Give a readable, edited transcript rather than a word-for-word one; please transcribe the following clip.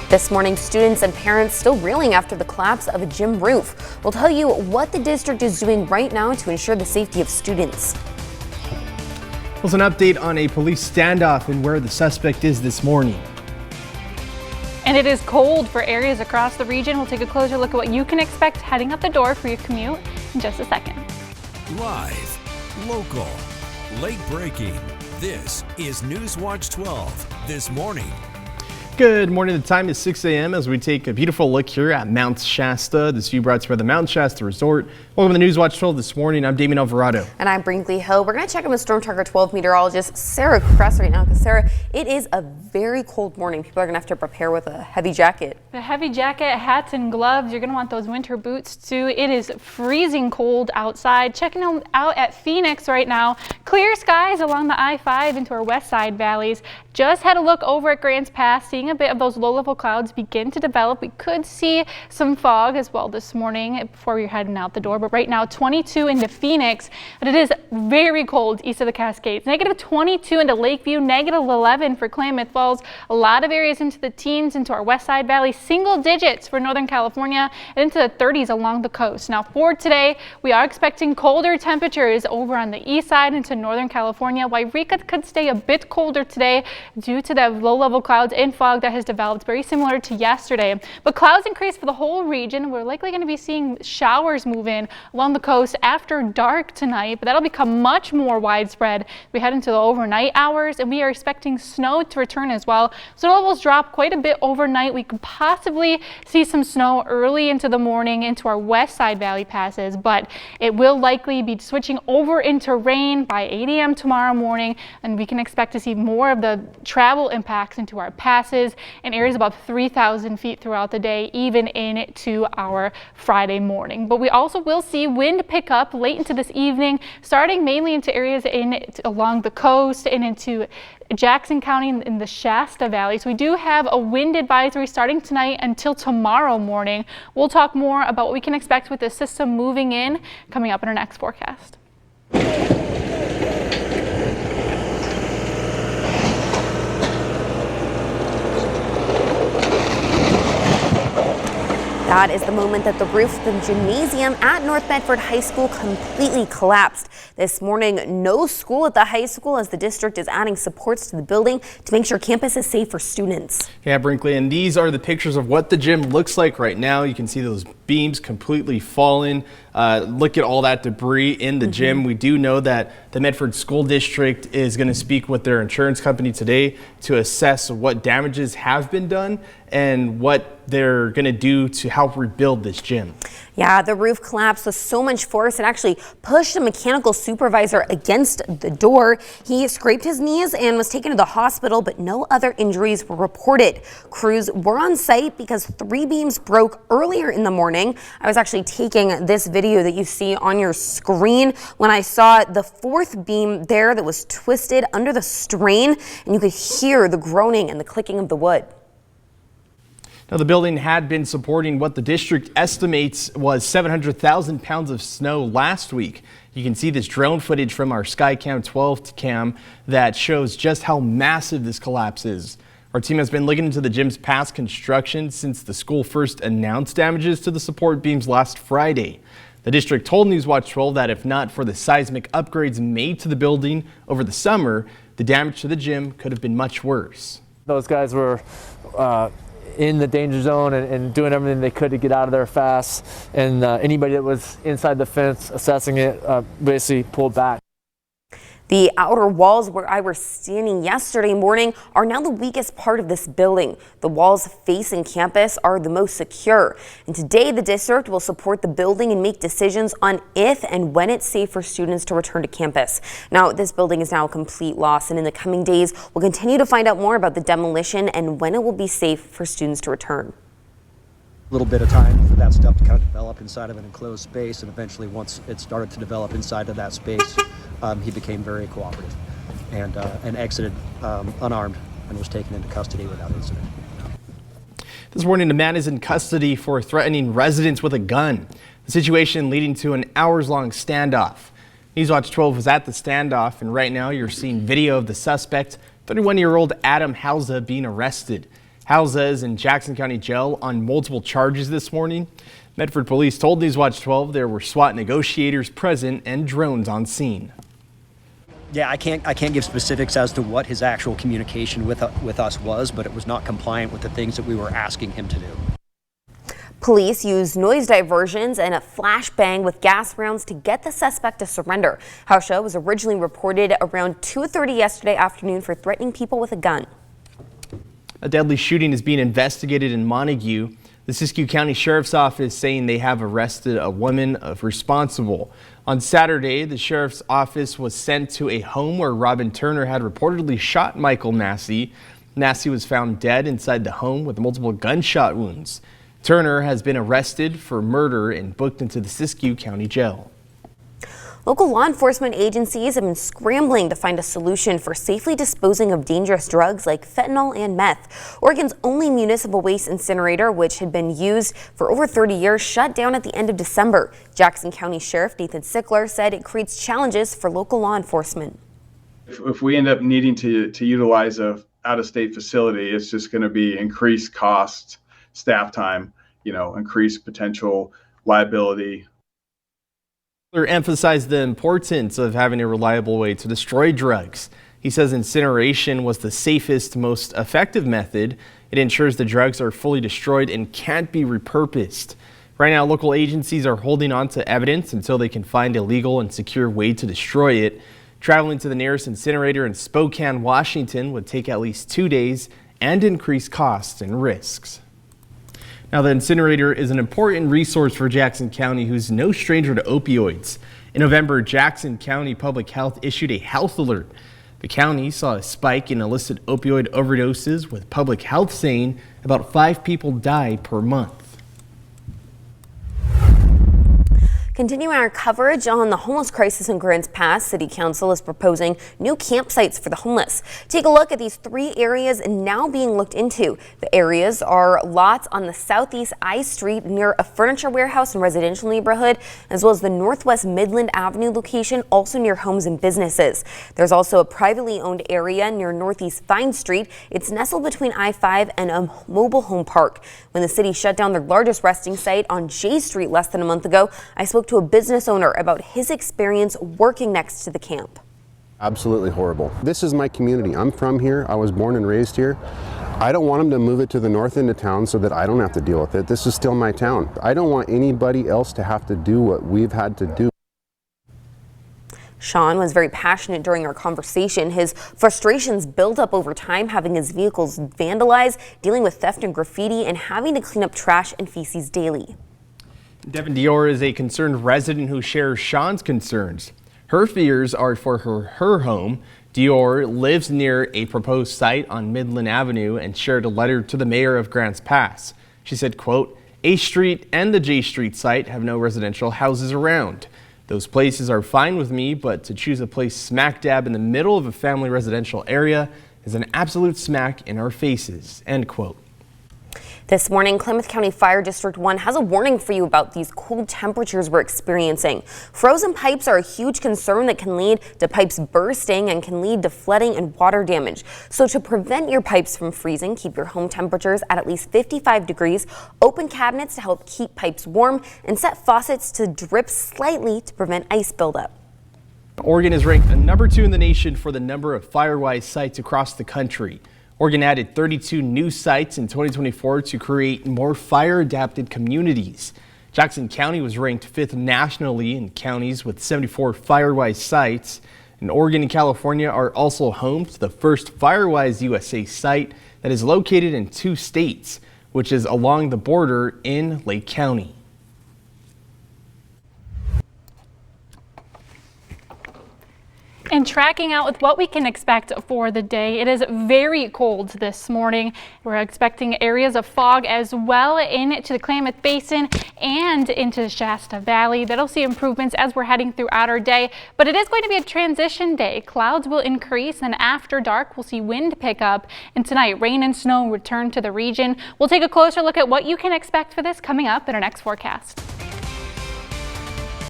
This morning, students and parents still reeling after the collapse of a gym roof. We'll tell you what the district is doing right now to ensure the safety of students. There's an update on a police standoff and where the suspect is this morning. And it is cold for areas across the region. We'll take a closer look at what you can expect heading out the door for your commute in just a second. Live, local, late breaking. This is NewsWatch 12 this morning. Good morning. The time is 6 a.m. as we take a beautiful look here at Mount Shasta. This view brought to you by the Mount Shasta Resort. Welcome to NewsWatch 12 this morning. I'm Damien Alvarado. And I'm Brinkley Hill. We're going to check in with Storm Tracker 12 meteorologist Sarah Kress right now because, Sarah, it is a very cold morning. People are going to have to prepare with a heavy jacket. The heavy jacket, hats, and gloves. You're going to want those winter boots too. It is freezing cold outside. Checking out at Phoenix right now. Clear skies along the I-5 into our west side valleys. Just had a look over at Grants Pass, seeing a bit of those low-level clouds begin to develop. We could see some fog as well this morning before we're heading out the door. But right now, 22 into Phoenix, but it is very cold east of the Cascades. Negative 22 into Lakeview, negative 11 for Klamath Falls. A lot of areas into the teens, into our west side valley, single digits for Northern California, and into the 30s along the coast. Now for today, we are expecting colder temperatures over on the east side into Northern California. Wairika could stay a bit colder today due to the low-level clouds and fog that has developed, very similar to yesterday. But clouds increase for the whole region. We're likely going to be seeing showers move in along the coast after dark tonight, but that'll become much more widespread. We head into the overnight hours, and we are expecting snow to return as well. Snow levels drop quite a bit overnight. We could possibly see some snow early into the morning into our west side valley passes, but it will likely be switching over into rain by 8 a.m. tomorrow morning, and we can expect to see more of the travel impacts into our passes in areas above 3,000 feet throughout the day, even into our Friday morning. But we also will see wind pick up late into this evening, starting mainly into areas along the coast and into Jackson County in the Shasta Valley. So we do have a wind advisory starting tonight until tomorrow morning. We'll talk more about what we can expect with the system moving in coming up in our next forecast. That is the moment that the roof of the gymnasium at North Bedford High School completely collapsed. This morning, no school at the high school as the district is adding supports to the building to make sure campus is safe for students. Yeah, Brinkley, and these are the pictures of what the gym looks like right now. You can see those beams completely fallen. Look at all that debris in the gym. We do know that the Medford School District is going to speak with their insurance company today to assess what damages have been done and what they're going to do to help rebuild this gym. Yeah, the roof collapsed with so much force it actually pushed a mechanical supervisor against the door. He scraped his knees and was taken to the hospital, but no other injuries were reported. Crews were on site because 3 beams broke earlier in the morning. I was actually taking this video that you see on your screen when I saw the 4th beam there that was twisted under the strain, and you could hear the groaning and the clicking of the wood. Now, the building had been supporting what the district estimates was 700,000 pounds of snow last week. You can see this drone footage from our Skycam 12 cam that shows just how massive this collapse is. Our team has been looking into the gym's past construction since the school first announced damages to the support beams last Friday. The district told NewsWatch 12 that if not for the seismic upgrades made to the building over the summer, the damage to the gym could have been much worse. Those guys were in the danger zone and doing everything they could to get out of there fast, and anybody that was inside the fence assessing it basically pulled back. The outer walls where I was standing yesterday morning are now the weakest part of this building. The walls facing campus are the most secure. And today the district will support the building and make decisions on if and when it's safe for students to return to campus. Now, this building is now a complete loss, and in the coming days, we'll continue to find out more about the demolition and when it will be safe for students to return. A little bit of time for that stuff to kind of develop inside of an enclosed space, and eventually once it started to develop inside of that space, he became very cooperative and exited unarmed and was taken into custody without incident. This morning, a man is in custody for threatening residents with a gun. The situation leading to an hours-long standoff. NewsWatch 12 was at the standoff, and right now you're seeing video of the suspect, 31-year-old Adam Hausa, being arrested. Houses in Jackson County Jail on multiple charges this morning. Medford police told NewsWatch 12 there were SWAT negotiators present and drones on scene. Yeah, I can't give specifics as to what his actual communication with us was, but it was not compliant with the things that we were asking him to do. Police used noise diversions and a flashbang with gas rounds to get the suspect to surrender. Hausha was originally reported around 2:30 yesterday afternoon for threatening people with a gun. A deadly shooting is being investigated in Montague. The Siskiyou County Sheriff's Office saying they have arrested a woman responsible. On Saturday, the Sheriff's Office was sent to a home where Robin Turner had reportedly shot Michael Nassy. Nassy was found dead inside the home with multiple gunshot wounds. Turner has been arrested for murder and booked into the Siskiyou County Jail. Local law enforcement agencies have been scrambling to find a solution for safely disposing of dangerous drugs like fentanyl and meth. Oregon's only municipal waste incinerator, which had been used for over 30 years, shut down at the end of December. Jackson County Sheriff Nathan Sickler said it creates challenges for local law enforcement. If we end up needing to utilize a out-of-state facility, it's just going to be increased costs, staff time, increased potential liability. Emphasized the importance of having a reliable way to destroy drugs. He says incineration was the safest, most effective method. It ensures the drugs are fully destroyed and can't be repurposed. Right now, local agencies are holding on to evidence until they can find a legal and secure way to destroy it. Traveling to the nearest incinerator in Spokane, Washington would take at least 2 days and increase costs and risks. Now, the incinerator is an important resource for Jackson County, who's no stranger to opioids. In November, Jackson County Public Health issued a health alert. The county saw a spike in illicit opioid overdoses, with public health saying about 5 people die per month. Continuing our coverage on the homeless crisis in Grants Pass, City Council is proposing new campsites for the homeless. Take a look at these 3 areas now being looked into. The areas are lots on the southeast I Street near a furniture warehouse and residential neighborhood, as well as the northwest Midland Avenue location, also near homes and businesses. There's also a privately owned area near northeast Vine Street. It's nestled between I-5 and a mobile home park. When the city shut down their largest resting site on J Street less than a month ago, I spoke to a business owner about his experience working next to the camp. Absolutely horrible. This is my community. I'm from here. I was born and raised here. I don't want them to move it to the north end of town so that I don't have to deal with it. This is still my town. I don't want anybody else to have to do what we've had to do. Sean was very passionate during our conversation. His frustrations built up over time, having his vehicles vandalized, dealing with theft and graffiti, and having to clean up trash and feces daily. Devin Dior is a concerned resident who shares Sean's concerns. Her fears are for her home. Dior lives near a proposed site on Midland Avenue and shared a letter to the mayor of Grants Pass. She said, quote, A Street and the J Street site have no residential houses around. Those places are fine with me, but to choose a place smack dab in the middle of a family residential area is an absolute smack in our faces, end quote. This morning, Klamath County Fire District 1 has a warning for you about these cold temperatures we're experiencing. Frozen pipes are a huge concern that can lead to pipes bursting and can lead to flooding and water damage. So to prevent your pipes from freezing, keep your home temperatures at least 55 degrees, open cabinets to help keep pipes warm, and set faucets to drip slightly to prevent ice buildup. Oregon is ranked number 2 in the nation for the number of fire-wise sites across the country. Oregon added 32 new sites in 2024 to create more fire-adapted communities. Jackson County was ranked 5th nationally in counties with 74 fire-wise sites. And Oregon and California are also home to the first Firewise USA site that is located in 2 states, which is along the border in Lake County. And tracking out with what we can expect for the day, it is very cold this morning. We're expecting areas of fog as well into the Klamath Basin and into the Shasta Valley. That'll see improvements as we're heading throughout our day, but it is going to be a transition day. Clouds will increase, and after dark, we'll see wind pick up. And tonight, rain and snow return to the region. We'll take a closer look at what you can expect for this coming up in our next forecast.